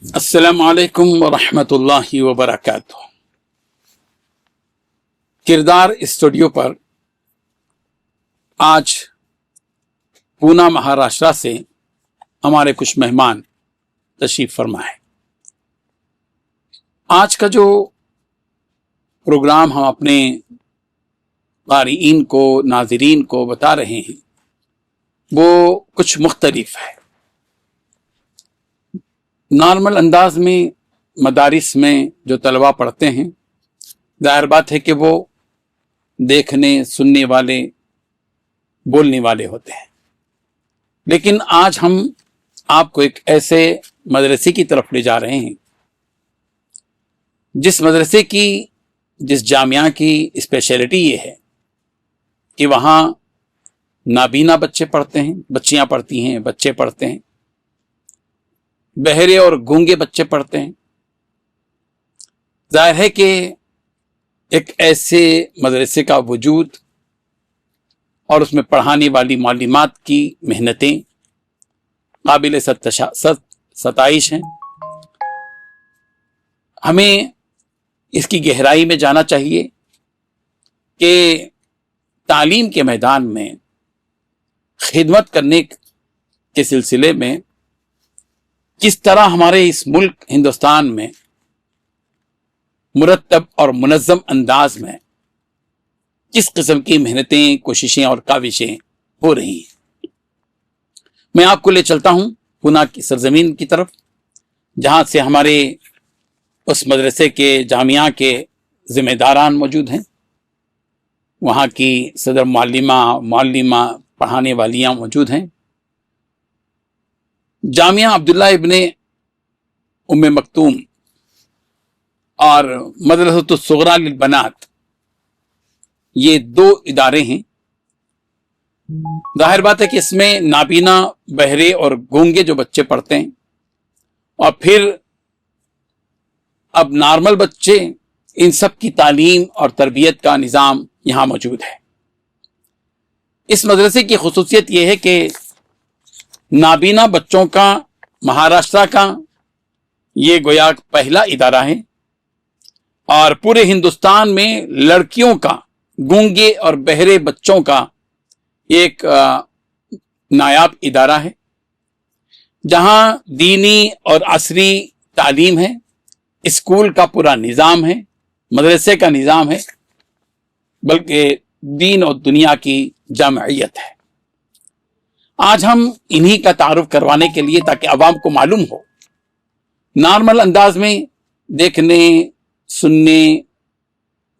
السلام علیکم ورحمۃ اللہ وبرکاتہ۔ کردار اسٹوڈیو پر آج پونا مہاراشٹرا سے ہمارے کچھ مہمان تشریف فرما ہے۔ آج کا جو پروگرام ہم اپنے قارئین کو، ناظرین کو بتا رہے ہیں وہ کچھ مختلف ہے۔ نارمل انداز میں مدارس میں جو طلباء پڑھتے ہیں، ظاہر بات ہے کہ وہ دیکھنے، سننے والے، بولنے والے ہوتے ہیں، لیکن آج ہم آپ کو ایک ایسے مدرسے کی طرف لے جا رہے ہیں جس مدرسے کی، جس جامعہ کی اسپیشلٹی یہ ہے کہ وہاں نابینا بچے پڑھتے ہیں، بچیاں پڑھتی ہیں، بچے پڑھتے ہیں، بہرے اور گونگے بچے پڑھتے ہیں۔ ظاہر ہے کہ ایک ایسے مدرسے کا وجود اور اس میں پڑھانے والی معلمات کی محنتیں قابل ستائش ہیں۔ ہمیں اس کی گہرائی میں جانا چاہیے کہ تعلیم کے میدان میں خدمت کرنے کے سلسلے میں کس طرح ہمارے اس ملک ہندوستان میں مرتب اور منظم انداز میں کس قسم کی محنتیں، کوششیں اور کاوشیں ہو رہی ہیں۔ میں آپ کو لے چلتا ہوں پونا کی سرزمین کی طرف، جہاں سے ہمارے اس مدرسے کے، جامعہ کے ذمہ داران موجود ہیں، وہاں کی صدر معلمہ پڑھانے والیاں موجود ہیں۔ جامعہ عبداللہ ابن ام مکتوم اور مدرسۃ الصغریٰ للبنات، یہ دو ادارے ہیں۔ ظاہر بات ہے کہ اس میں نابینا، بہرے اور گونگے جو بچے پڑھتے ہیں، اور پھر اب نارمل بچے، ان سب کی تعلیم اور تربیت کا نظام یہاں موجود ہے۔ اس مدرسے کی خصوصیت یہ ہے کہ نابینا بچوں کا مہاراشٹرا کا یہ گویا پہلا ادارہ ہے، اور پورے ہندوستان میں لڑکیوں کا، گونگے اور بہرے بچوں کا ایک نایاب ادارہ ہے، جہاں دینی اور عصری تعلیم ہے، اسکول کا پورا نظام ہے، مدرسے کا نظام ہے، بلکہ دین اور دنیا کی جامعیت ہے۔ آج ہم انہی کا تعارف کروانے کے لیے، تاکہ عوام کو معلوم ہو، نارمل انداز میں دیکھنے، سننے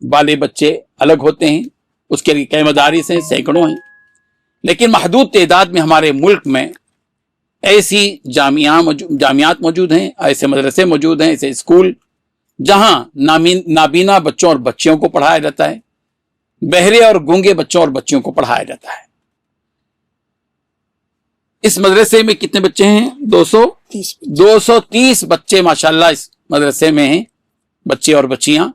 والے بچے الگ ہوتے ہیں، اس کے لیے کئی مدارس ہیں، سینکڑوں ہیں، لیکن محدود تعداد میں ہمارے ملک میں ایسی جامعات موجود ہیں، ایسے مدرسے موجود ہیں، ایسے اسکول جہاں نابینا بچوں اور بچیوں کو پڑھایا جاتا ہے، بہرے اور گونگے بچوں اور بچیوں کو پڑھایا جاتا ہے۔ اس مدرسے میں کتنے بچے ہیں؟ 230 بچے ماشاءاللہ اس مدرسے میں ہیں، بچے اور بچیاں،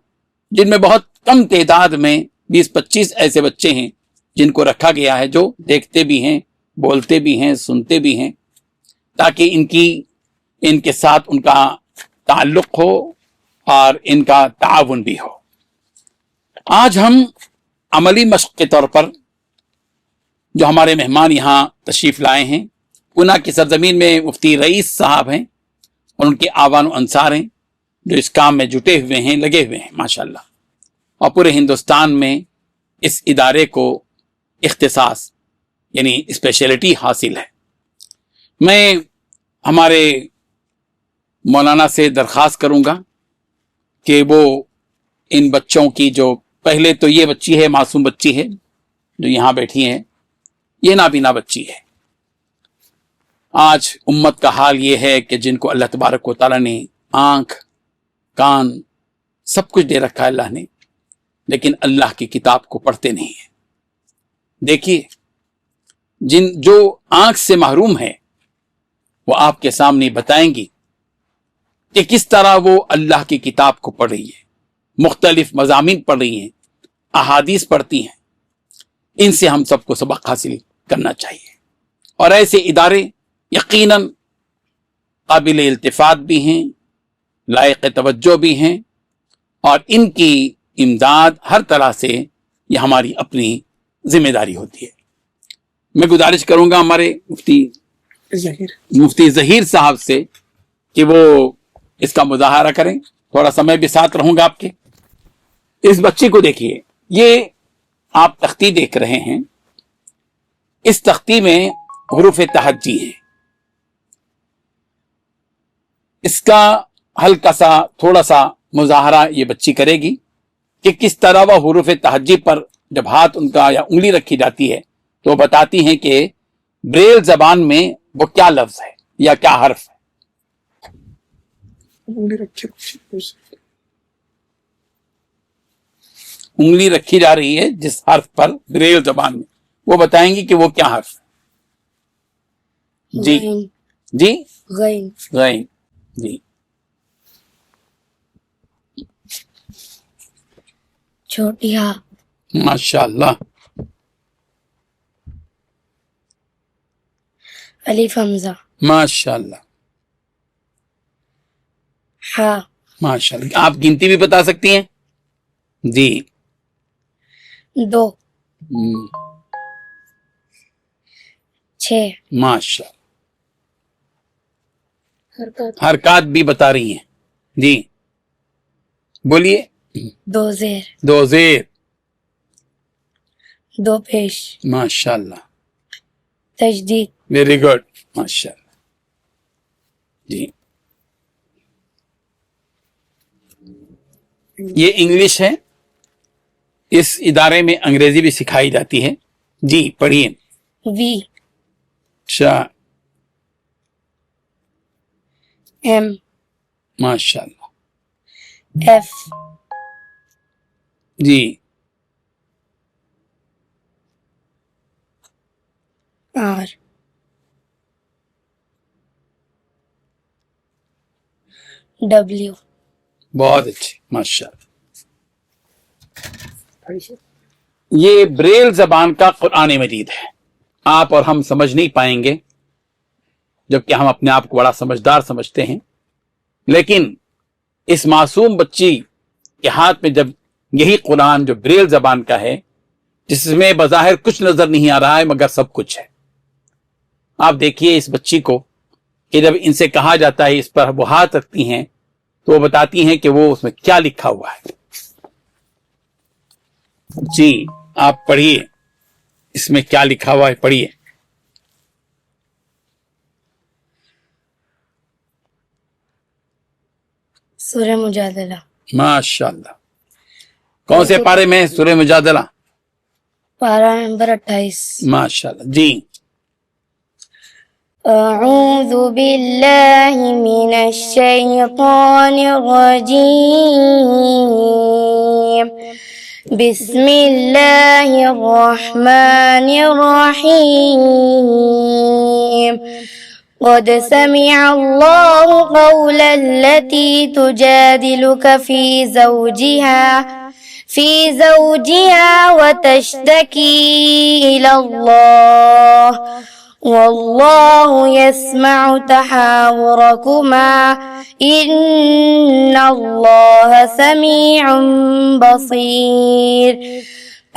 جن میں بہت کم تعداد میں 20-25 ایسے بچے ہیں جن کو رکھا گیا ہے، جو دیکھتے بھی ہیں، بولتے بھی ہیں، سنتے بھی ہیں، تاکہ ان کے ساتھ ان کا تعلق ہو اور ان کا تعاون بھی ہو۔ آج ہم عملی مشق کے طور پر جو ہمارے مہمان یہاں تشریف لائے ہیں، پونا کی سرزمین میں مفتی رئیس صاحب ہیں، اور ان کے آوان و انصار ہیں جو اس کام میں جٹے ہوئے ہیں، لگے ہوئے ہیں ماشاءاللہ، اور پورے ہندوستان میں اس ادارے کو اختصاص یعنی اسپیشلٹی حاصل ہے۔ میں ہمارے مولانا سے درخواست کروں گا کہ وہ ان بچوں کی، جو پہلے تو یہ بچی ہے، معصوم بچی ہے جو یہاں بیٹھی ہیں، یہ نابینا بچی ہے۔ آج امت کا حال یہ ہے کہ جن کو اللہ تبارک و تعالیٰ نے آنکھ، کان، سب کچھ دے رکھا ہے اللہ نے، لیکن اللہ کی کتاب کو پڑھتے نہیں ہیں۔ دیکھیے، جو آنکھ سے محروم ہے وہ آپ کے سامنے بتائیں گی کہ کس طرح وہ اللہ کی کتاب کو پڑھ رہی ہے، مختلف مضامین پڑھ رہی ہیں، احادیث پڑھتی ہیں۔ ان سے ہم سب کو سبق حاصل کرنا چاہیے، اور ایسے ادارے یقیناً قابل التفات بھی ہیں، لائق توجہ بھی ہیں، اور ان کی امداد ہر طرح سے یہ ہماری اپنی ذمہ داری ہوتی ہے۔ میں گزارش کروں گا ہمارے مفتی ظہیر صاحب سے کہ وہ اس کا مظاہرہ کریں، تھوڑا سمے بھی ساتھ رہوں گا آپ کے۔ اس بچی کو دیکھیے، یہ آپ تختی دیکھ رہے ہیں، اس تختی میں حروف تہجی ہیں۔ اس کا ہلکا سا تھوڑا سا مظاہرہ یہ بچی کرے گی کہ کس طرح وہ حروف تہجی پر جب ہاتھ ان کا یا انگلی رکھی جاتی ہے تو بتاتی ہیں کہ بریل زبان میں وہ کیا لفظ ہے یا کیا حرف ہے۔ انگلی رکھی جا رہی ہے جس حرف پر بریل زبان میں، وہ بتائیں گی کہ وہ کیا حرف ہے۔ جی جی غین، غین، جی چھوٹی ہا، ماشاء اللہ، الف حمزہ، ماشاء اللہ، ہا، ماشاء اللہ۔ آپ گنتی بھی بتا سکتی ہیں؟ جی 2 ہم، 6 ماشاء اللہ، حرکات بھی بتا رہی ہیں۔ جی بولیے۔ 2 زیر، 2 زیر، 2 پیش، ماشاء اللہ، تجدید، ویری گڈ، ماشاء اللہ۔ جی یہ انگلش ہے، اس ادارے میں انگریزی بھی سکھائی جاتی ہے۔ جی پڑھیے۔ وی، اچھا، ایم، ماشاء اللہ، ایف، جی آر، ڈبلیو، بہت اچھے، ماشاء اللہ۔ یہ بریل زبان کا قرآن مجید ہے، آپ اور ہم سمجھ نہیں پائیں گے جبکہ ہم اپنے آپ کو بڑا سمجھدار سمجھتے ہیں، لیکن اس معصوم بچی کے ہاتھ میں جب یہی قرآن جو بریل زبان کا ہے، جس میں بظاہر کچھ نظر نہیں آ رہا ہے مگر سب کچھ ہے، آپ دیکھیے اس بچی کو کہ جب ان سے کہا جاتا ہے اس پر وہ ہاتھ رکھتی ہیں تو وہ بتاتی ہیں کہ وہ اس میں کیا لکھا ہوا ہے۔ جی آپ پڑھیے، اس میں کیا لکھا ہوا ہے، پڑھیے۔ سورہ مجادلہ، ماشاء اللہ۔ کون سے پارے میں؟ سورہ مجادلہ، پارہ نمبر 28۔ ماشاء اللہ، جی اعوذ باللہ من الشیطان الرجیم، بسم اللہ الرحمن الرحیم، قد سمع اللہ قول التي تجادلك في زوجها وتشتكي إلى الله والله يسمع تحاوركما إن الله سميع بصير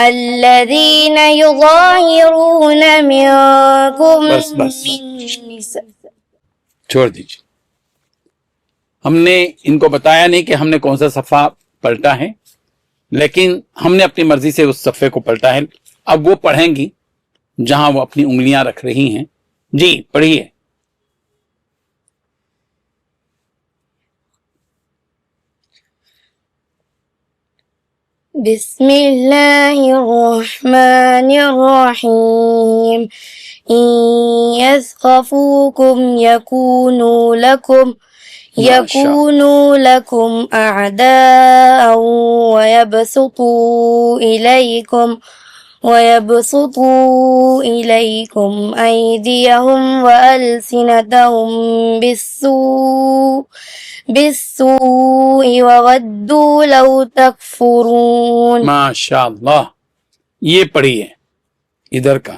الذين يظاهرون منكم بس من نساء۔ چھوڑ دیجیے، ہم نے ان کو بتایا نہیں کہ ہم نے کون سا صفحہ پلٹا ہے، لیکن ہم نے اپنی مرضی سے اس صفحے کو پلٹا ہے۔ اب وہ پڑھیں گی جہاں وہ اپنی انگلیاں رکھ رہی ہیں۔ جی پڑھیے۔ بسم اللہ الرحمن الرحیم، إن يثقفوكم يكونوا لكم أعداء ويبسطوا إليكم أيديهم وألسنتهم بالسوء وودوا لو تكفرون۔ ماشاء اللہ، یہ پڑھیے ادھر کا۔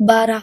12.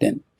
10।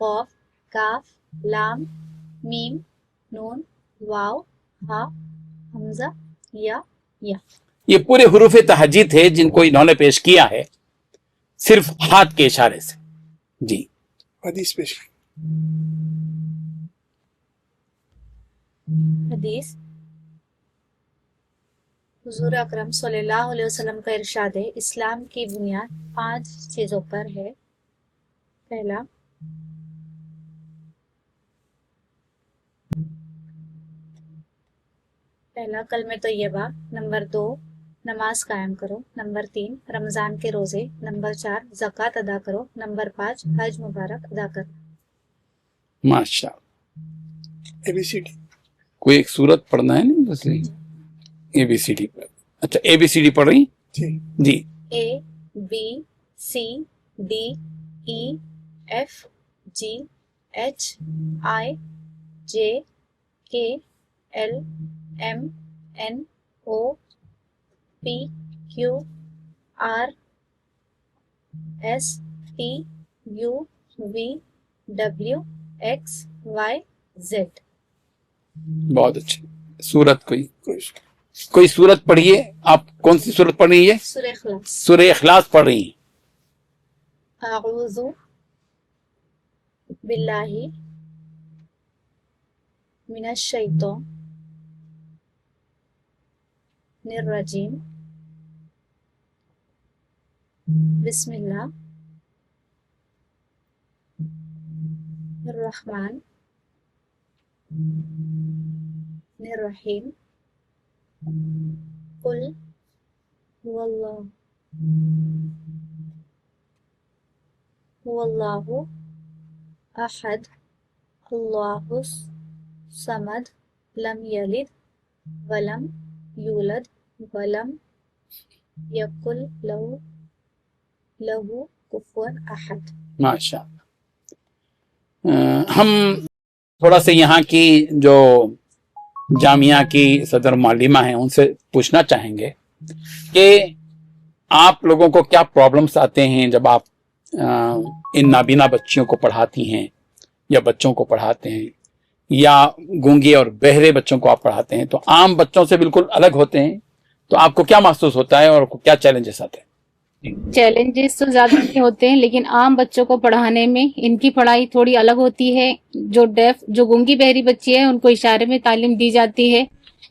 قاف کاف لام میم نون واو ہا حمزہ یا یہ پورے حروف تہجی تھے جن کو انہوں نے پیش کیا ہے صرف ہاتھ کے اشارے سے. جی حدیث پیش کی. حدیث. حضور اکرم صلی اللہ علیہ وسلم کا ارشاد ہے اسلام کی بنیاد 5 چیزوں پر ہے. پہلا کلمہ طیبہ. نمبر 2 نماز قائم کرو. نمبر 3 رمضان کے روزے. نمبر 4 زکوٰۃ ادا کرو. نمبر 5 حج مبارک ادا کرو. ماشاء اللہ. ABCD. کوئی ایک سورت پڑھنا ہے نہیں بس ABCD. اچھا ABCD پڑھ رہی جی. جی. ABCDEFGHIJKLMNOPQRSTUVWXYZ. بہت اچھا. سورت کوئی سورت پڑھیے. آپ کون سی سورت پڑھ رہی ہے؟ سورہ اخلاص. سورہ اخلاص پڑھ رہی ہیں. اعوذ باللہ من الشیطان الرجیم. بسم اللہ الرحمن الرحیم. قل هو اللہ احد اللہ الصمد لم یلد ولم یولد ولم یکن لہ کفوا احد. ماشاء اللہ. ہم تھوڑا سا یہاں کی جو جامعہ کی صدر معلمہ ہیں ان سے پوچھنا چاہیں گے کہ آپ لوگوں کو کیا پرابلمس آتے ہیں جب آپ ان نابینا بچیوں کو پڑھاتی ہیں یا بچوں کو پڑھاتے ہیں یا گونگے اور بہرے بچوں کو آپ پڑھاتے ہیں. تو عام بچوں سے بالکل الگ ہوتے ہیں, تو آپ کو کیا محسوس ہوتا ہے اور کیا چیلنجز آتے ہیں؟ چیلنجز تو زیادہ نہیں ہوتے ہیں, لیکن عام بچوں کو پڑھانے میں ان کی پڑھائی تھوڑی الگ ہوتی ہے. جو گونگی بہری بچی ہے ان کو اشارے میں تعلیم دی جاتی ہے,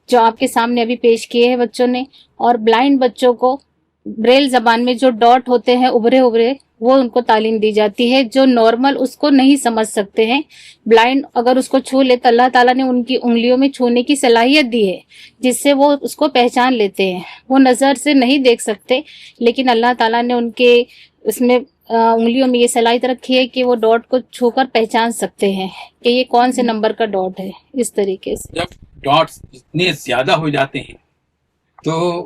جو آپ کے سامنے ابھی پیش کیے ہیں بچوں نے. اور بلائنڈ بچوں کو بریل زبان میں جو ڈاٹ ہوتے ہیں ابھرے وہ ان کو تعلیم دی جاتی ہے, جو نارمل اس کو نہیں سمجھ سکتے ہیں. بلائنڈ اگر اس کو چھو لے تو اللہ تعالیٰ نے ان کی انگلیوں میں چھونے کی صلاحیت دی ہے, جس سے وہ اس کو پہچان لیتے ہیں. وہ نظر سے نہیں دیکھ سکتے, لیکن اللہ تعالیٰ نے ان کے اس میں انگلیوں میں یہ صلاحیت رکھی ہے کہ وہ ڈاٹ کو چھو کر پہچان سکتے ہیں کہ یہ کون سے نمبر کا ڈاٹ ہے. اس طریقے سے جب ڈاٹس اتنے زیادہ ہو جاتے ہیں تو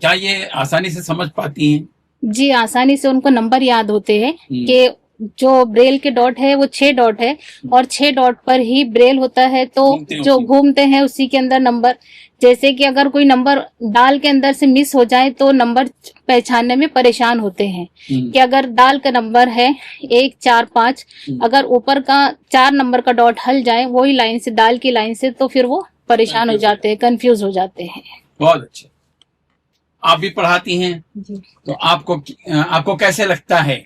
کیا یہ آسانی سے سمجھ پاتی ہیں؟ جی, آسانی سے ان کو نمبر یاد ہوتے ہیں کہ جو بریل کے ڈاٹ ہے وہ 6 ڈاٹ ہے, اور 6 ڈاٹ پر ہی بریل ہوتا ہے, تو جو گھومتے ہیں اسی کے اندر نمبر. جیسے کہ اگر کوئی نمبر دال کے اندر سے مس ہو جائے تو نمبر پہچاننے میں پریشان ہوتے ہیں کہ اگر دال کا نمبر ہے 1 4 5, اگر اوپر کا 4 نمبر کا ڈاٹ ہل جائے وہی لائن سے دال کی لائن سے, تو پھر وہ پریشان ہو جاتے ہیں, کنفیوز ہو جاتے ہیں. بہت اچھا. آپ بھی پڑھاتی ہیں جی. تو آپ کو کیسے لگتا ہے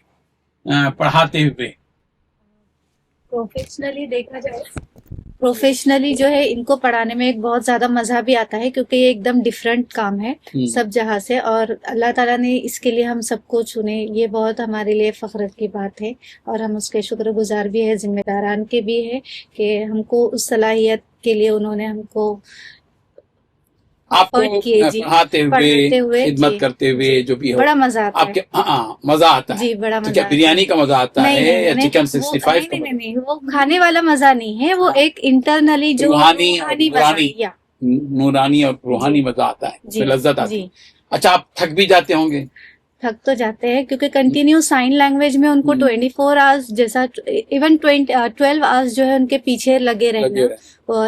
پڑھاتے ہوئے؟ پروفیشنلی دیکھا جائے, پروفیشنلی جو ہے ان کو پڑھانے میں ایک بہت زیادہ مزہ بھی آتا ہے, کیونکہ یہ ایک دم ڈفرینٹ کام ہے سب جہاں سے, اور اللہ تعالیٰ نے اس کے لیے ہم سب کو چنے, یہ بہت ہمارے لیے فخر کی بات ہے, اور ہم اس کے شکر گزار بھی ہے, ذمہ داران کے بھی ہے کہ ہم کو اس صلاحیت کے لیے انہوں نے ہم کو آپ کو پڑھاتے ہوئے خدمت کرتے ہوئے جو بھی ہو بڑا مزہ آتا ہے. مزہ آتا ہے جی, بڑا مزہ. کیا بریانی کا مزہ آتا ہے یا چکن 65 کا؟ نہیں, وہ کھانے والا مزہ نہیں ہے, وہ ایک انٹرنلی جو نورانی اور روحانی مزہ آتا ہے, لذت آتی ہے. اچھا, آپ تھک بھی جاتے ہوں گے؟ تھک تو جاتے ہیں, کیونکہ کنٹینیو سائن لینگویج میں ان کو 24 آورس جیسا, ایون 12 آورس جو ہے ان کے پیچھے لگے رہنا,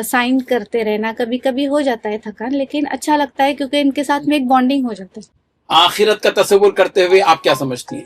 سائن کرتے رہنا. کبھی کبھی ہو جاتا ہے تھکان, لیکن اچھا لگتا ہے کیونکہ ان کے ساتھ میں ایک بانڈنگ ہو جاتا ہے. آخرت کا تصور کرتے ہوئے آپ کیا سمجھتی ہیں؟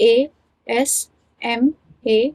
ASMA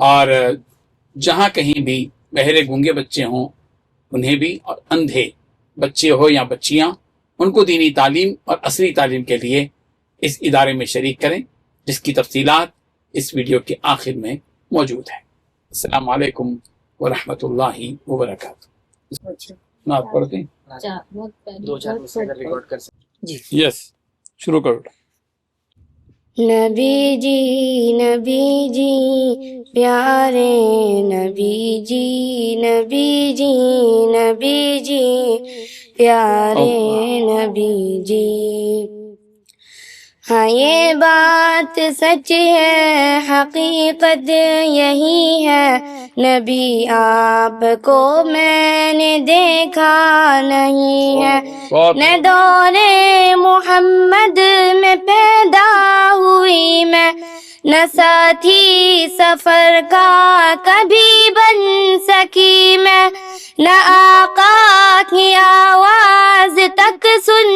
اور جہاں کہیں بھی بہرے گونگے بچے ہوں انہیں بھی، اور اندھے بچے ہو یا بچیاں، ان کو دینی تعلیم اور عصری تعلیم کے لیے اس ادارے میں شریک کریں، جس کی تفصیلات اس ویڈیو کے آخر میں موجود ہے۔ السلام علیکم ورحمۃ اللہ وبرکاتہ۔ اچھا نعت پڑھتے ہیں؟ دو چار مصرے اگر ریکارڈ کر سکتے یس، شروع کرو۔ نبی جی پیارے نبی جی پیارے نبی جی، ہاں یہ بات سچ ہے، حقیقت یہی ہے، نبی آپ کو میں نے دیکھا نہیں ہے، نہ دور محمد میں پیدا ہوئی میں، نہ ساتھی سفر کا کبھی بن سکی میں، نہ آقا کی آواز تک سن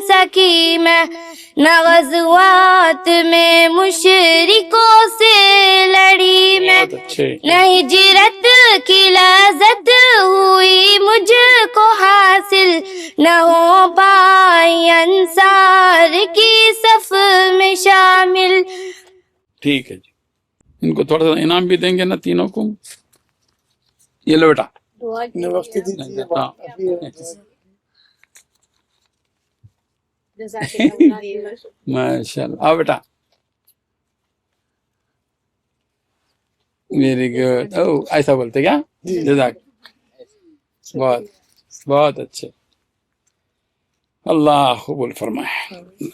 سکی میں، نہ غزوات میں مشرکوں سے لڑی میں، نہ ہجرت کی لذت ہوئی مجھ کو حاصل، نہ ہو پائی انصار کی صف میں شامل۔ ٹھیک ہے جی، ان کو تھوڑا سا انعام بھی دیں گے نا تینوں کو۔ یہ لو بیٹا، وقت دیجیے، ہاں۔ ماشاء اللہ، آؤ بیٹا۔ ویری گڈ، او ایسا بولتے کیا؟ جزاک، بہت بہت اچھے، اللہ قبول فرمائے۔